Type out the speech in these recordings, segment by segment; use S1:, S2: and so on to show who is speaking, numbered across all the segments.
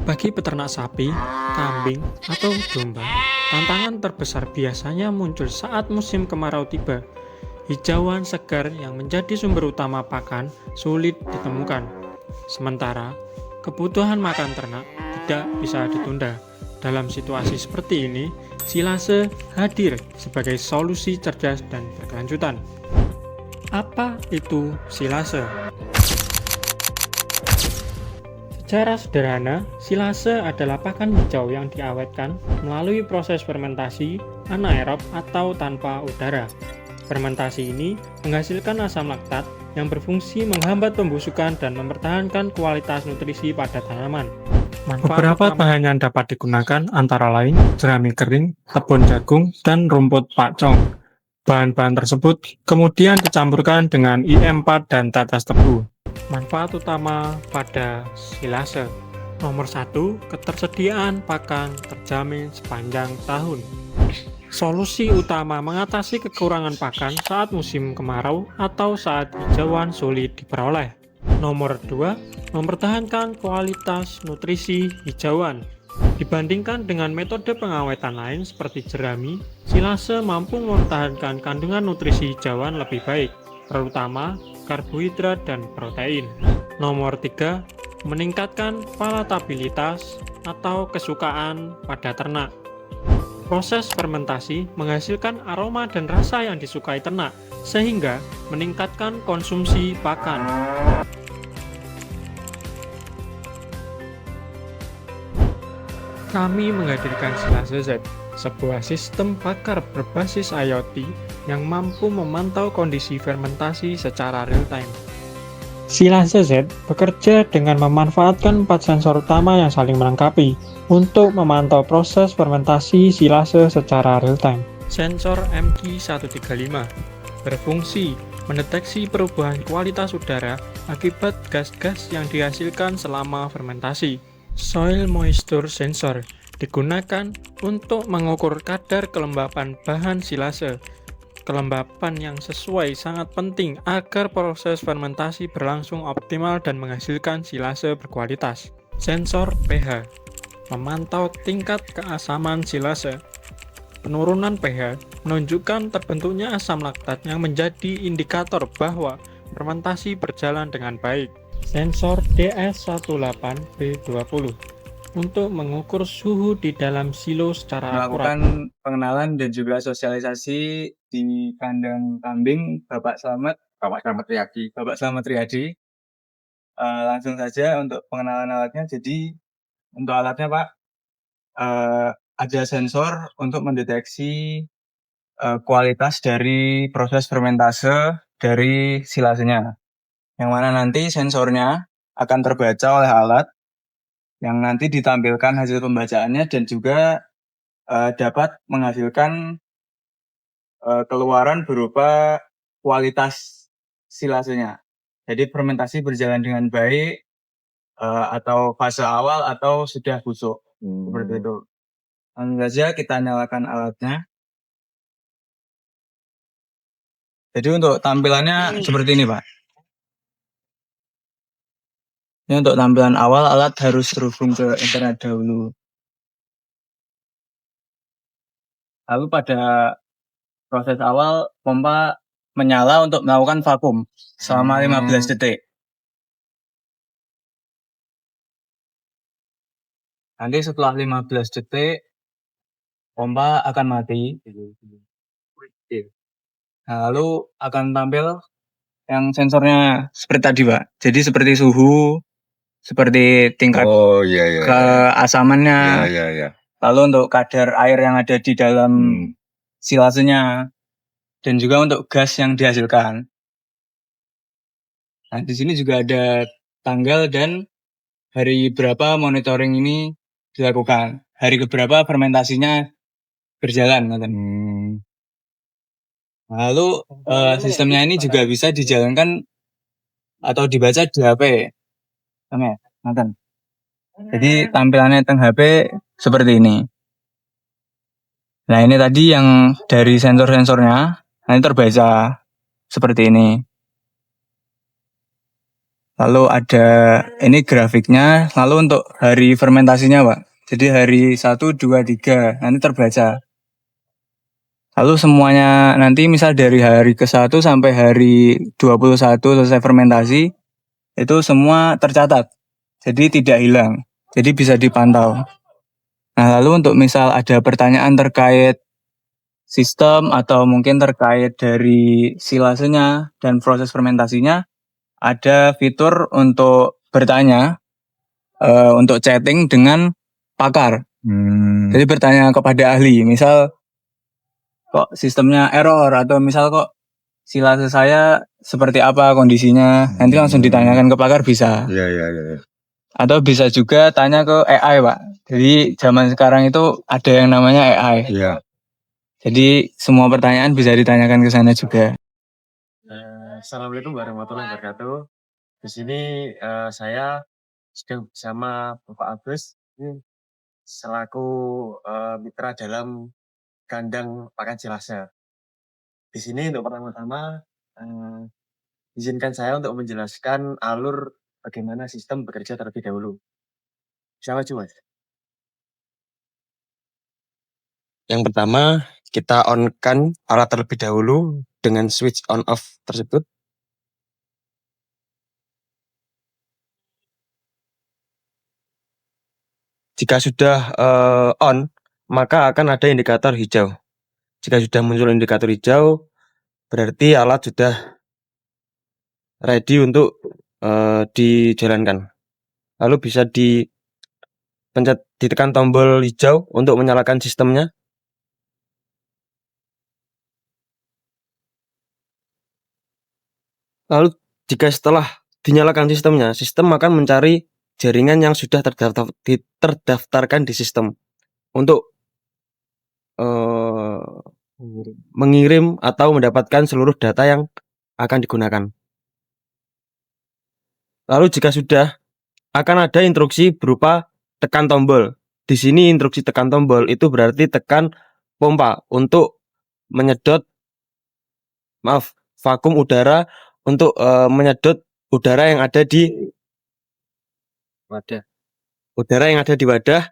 S1: Bagi peternak sapi, kambing, atau domba, tantangan terbesar biasanya muncul saat musim kemarau tiba. Hijauan segar yang menjadi sumber utama pakan sulit ditemukan. Sementara, kebutuhan makan ternak tidak bisa ditunda. Dalam situasi seperti ini, silase hadir sebagai solusi cerdas dan berkelanjutan. Apa itu silase? Secara sederhana, silase adalah pakan hijau yang diawetkan melalui proses fermentasi anaerob atau tanpa udara. Fermentasi ini menghasilkan asam laktat yang berfungsi menghambat pembusukan dan mempertahankan kualitas nutrisi pada tanaman. Beberapa bahan yang dapat digunakan antara lain jerami kering, tepung jagung, dan rumput pakcong. Bahan-bahan tersebut kemudian dicampurkan dengan IM4 dan tetes tebu. Manfaat utama pada silase. Nomor 1, ketersediaan pakan terjamin sepanjang tahun. Solusi utama mengatasi kekurangan pakan saat musim kemarau atau saat hijauan sulit diperoleh. Nomor 2, mempertahankan kualitas nutrisi hijauan. Dibandingkan dengan metode pengawetan lain seperti jerami, silase mampu mempertahankan kandungan nutrisi hijauan lebih baik, terutama karbohidrat dan protein. Nomor 3, meningkatkan palatabilitas atau kesukaan pada ternak. Proses fermentasi menghasilkan aroma dan rasa yang disukai ternak, sehingga meningkatkan konsumsi pakan. Kami menghadirkan Silase Z, sebuah sistem bakar berbasis IoT yang mampu memantau kondisi fermentasi secara real-time. Silase Z bekerja dengan memanfaatkan 4 sensor utama yang saling melengkapi untuk memantau proses fermentasi silase secara real-time. Sensor MQ135 berfungsi mendeteksi perubahan kualitas udara akibat gas-gas yang dihasilkan selama fermentasi. Soil moisture sensor digunakan untuk mengukur kadar kelembapan bahan silase. Kelembapan yang sesuai sangat penting agar proses fermentasi berlangsung optimal dan menghasilkan silase berkualitas. Sensor pH memantau tingkat keasaman silase. Penurunan pH menunjukkan terbentuknya asam laktat yang menjadi indikator bahwa fermentasi berjalan dengan baik. Sensor DS18B20 untuk mengukur suhu di dalam silo secara akurat.
S2: Melakukan pengenalan dan juga sosialisasi di kandang kambing Bapak Slamet Riyadi. Langsung saja untuk pengenalan alatnya. Jadi untuk alatnya Pak, ada sensor untuk mendeteksi kualitas dari proses fermentase dari silasenya, yang mana nanti sensornya akan terbaca oleh alat yang nanti ditampilkan hasil pembacaannya dan juga dapat menghasilkan keluaran berupa kualitas silasenya. Jadi fermentasi berjalan dengan baik atau fase awal atau sudah busuk. Seperti itu. Langsung saja kita nyalakan alatnya. Jadi untuk tampilannya seperti ini Pak. Ini untuk tampilan awal, alat harus terhubung ke internet dahulu. Lalu pada proses awal, pompa menyala untuk melakukan vakum selama 15 detik. Nanti setelah 15 detik, pompa akan mati. Nah, lalu akan tampil yang sensornya seperti tadi Pak. Jadi seperti suhu, seperti tingkat keasamannya. Lalu untuk kadar air yang ada di dalam silasenya, dan juga untuk gas yang dihasilkan. Nah, di sini juga ada tanggal dan hari berapa monitoring ini dilakukan. Hari keberapa fermentasinya berjalan. Lalu sistemnya ini juga bisa dijalankan atau dibaca di HP. Jadi tampilannya teng HP seperti ini. Nah, ini tadi yang dari sensor-sensornya nanti terbaca seperti ini. Lalu ada ini grafiknya. Lalu untuk hari fermentasinya, Pak. Jadi hari 1, 2, 3 nanti terbaca. Lalu semuanya nanti misal dari hari ke-1 sampai hari 21 selesai fermentasi, itu semua tercatat. Jadi tidak hilang. Jadi bisa dipantau. Nah, lalu untuk misal ada pertanyaan terkait sistem atau mungkin terkait dari silasenya dan proses fermentasinya, ada fitur untuk bertanya, untuk chatting dengan pakar. Jadi bertanya kepada ahli, misal kok sistemnya error atau misal kok silase saya seperti apa kondisinya, nanti langsung ditanyakan ke pakar bisa.
S3: Iya.
S2: Atau bisa juga tanya ke AI, Pak. Jadi zaman sekarang itu ada yang namanya AI.
S3: Iya.
S2: Jadi semua pertanyaan bisa ditanyakan ke sana juga.
S4: Assalamualaikum warahmatullahi wabarakatuh. Di sini saya sedang bersama Bapak Agus ini selaku mitra dalam kandang pakan Silase. Di sini untuk pertama-tama izinkan saya untuk menjelaskan alur bagaimana sistem bekerja terlebih dahulu. Bisa maju, Mas? Yang pertama, kita on-kan alat terlebih dahulu dengan switch on-off tersebut. Jika sudah on, maka akan ada indikator hijau. Jika sudah muncul indikator hijau, berarti alat sudah ready untuk dijalankan. Lalu bisa ditekan tombol hijau untuk menyalakan sistemnya. Lalu jika setelah dinyalakan sistemnya, sistem akan mencari jaringan yang sudah terdaftarkan di sistem untuk mengirim atau mendapatkan seluruh data yang akan digunakan. Lalu jika sudah, akan ada instruksi berupa tekan tombol. Di sini instruksi tekan tombol itu berarti tekan pompa untuk menyedot vakum udara untuk menyedot udara yang ada di wadah. Udara yang ada di wadah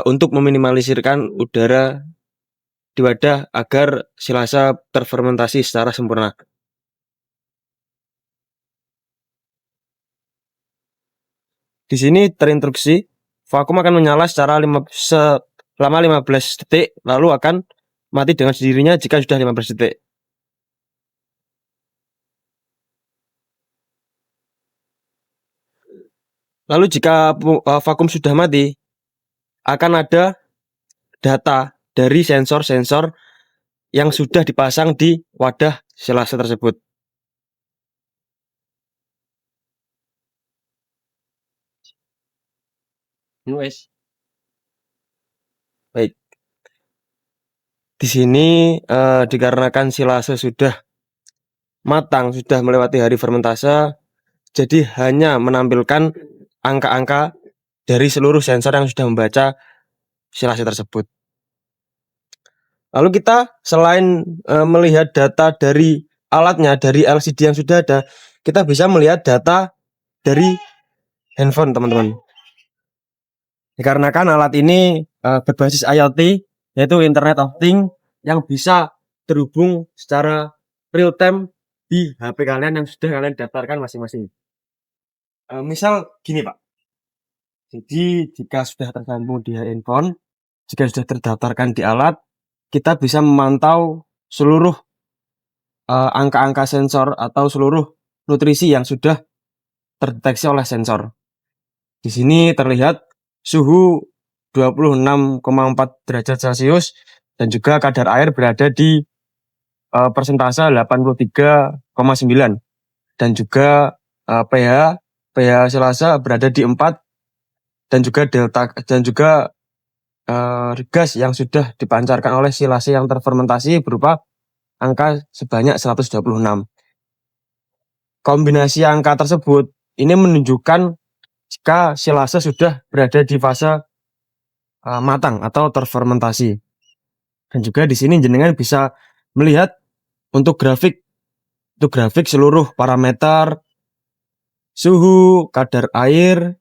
S4: untuk meminimalisirkan udara di wadah agar silase terfermentasi secara sempurna. Di sini terinstruksi vakum akan menyala selama 15 detik, lalu akan mati dengan sendirinya jika sudah 15 detik. Lalu jika vakum sudah mati, akan ada data dari sensor-sensor yang sudah dipasang di wadah silase tersebut. Baik. Di sini dikarenakan silase sudah matang, sudah melewati hari fermentase, jadi hanya menampilkan angka-angka dari seluruh sensor yang sudah membaca silase tersebut. Lalu kita selain melihat data dari alatnya, dari LCD yang sudah ada, kita bisa melihat data dari handphone, teman-teman. Dikarenakan alat ini berbasis IoT, yaitu Internet of Things, yang bisa terhubung secara real time di HP kalian yang sudah kalian daftarkan masing-masing. Misal gini, Pak. Jadi jika sudah tersambung di handphone, jika sudah terdaftarkan di alat, kita bisa memantau seluruh angka-angka sensor atau seluruh nutrisi yang sudah terdeteksi oleh sensor. Di sini terlihat suhu 26,4 derajat Celcius dan juga kadar air berada di persentase 83,9 dan juga pH silase berada di 4 dan juga delta dan juga gas yang sudah dipancarkan oleh silase yang terfermentasi berupa angka sebanyak 126. Kombinasi angka tersebut ini menunjukkan jika silase sudah berada di fase matang atau terfermentasi. Dan juga di sini jenengan bisa melihat untuk grafik seluruh parameter suhu, kadar air,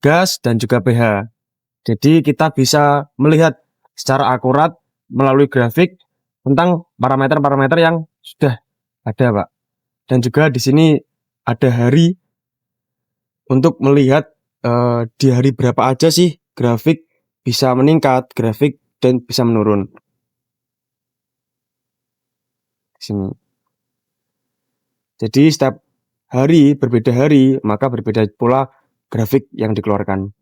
S4: gas, dan juga pH. Jadi kita bisa melihat secara akurat melalui grafik tentang parameter-parameter yang sudah ada, Pak. Dan juga di sini ada hari untuk melihat di hari berapa aja sih grafik bisa meningkat, grafik dan bisa menurun. Di sini. Jadi setiap hari berbeda hari, maka berbeda pula grafik yang dikeluarkan.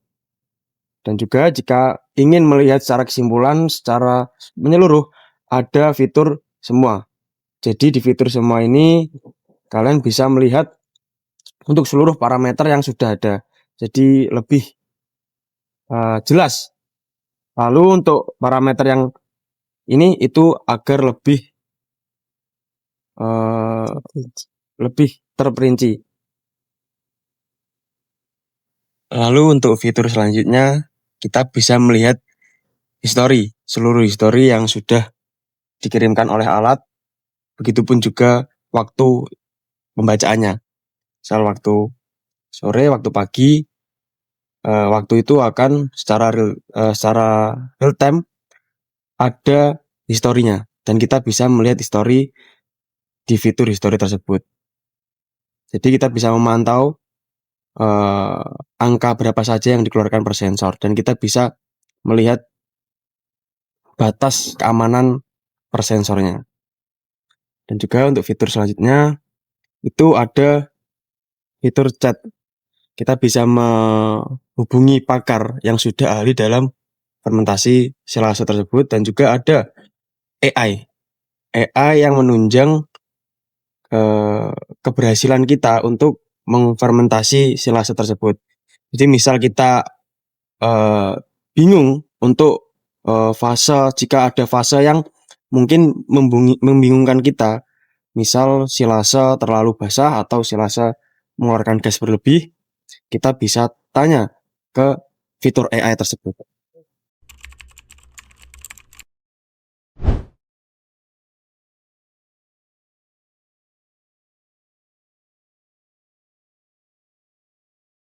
S4: Dan juga jika ingin melihat secara kesimpulan, secara menyeluruh, ada fitur semua. Jadi di fitur semua ini kalian bisa melihat untuk seluruh parameter yang sudah ada. Jadi lebih jelas. Lalu untuk parameter yang ini itu agar lebih terperinci. Lalu untuk fitur selanjutnya kita bisa melihat seluruh histori yang sudah dikirimkan oleh alat. Begitupun juga waktu pembacaannya. Misal waktu sore, waktu pagi, waktu itu akan secara real time ada historinya dan kita bisa melihat histori di fitur histori tersebut. Jadi kita bisa memantau angka berapa saja yang dikeluarkan per sensor dan kita bisa melihat batas keamanan per sensornya. Dan juga untuk fitur selanjutnya itu ada fitur chat. Kita bisa menghubungi pakar yang sudah ahli dalam fermentasi silase tersebut dan juga ada AI yang menunjang keberhasilan kita untuk mengfermentasi silase tersebut. Jadi misal kita bingung untuk jika ada fase yang mungkin membingungkan kita, misal silase terlalu basah atau silase mengeluarkan gas berlebih, kita bisa tanya ke fitur AI tersebut.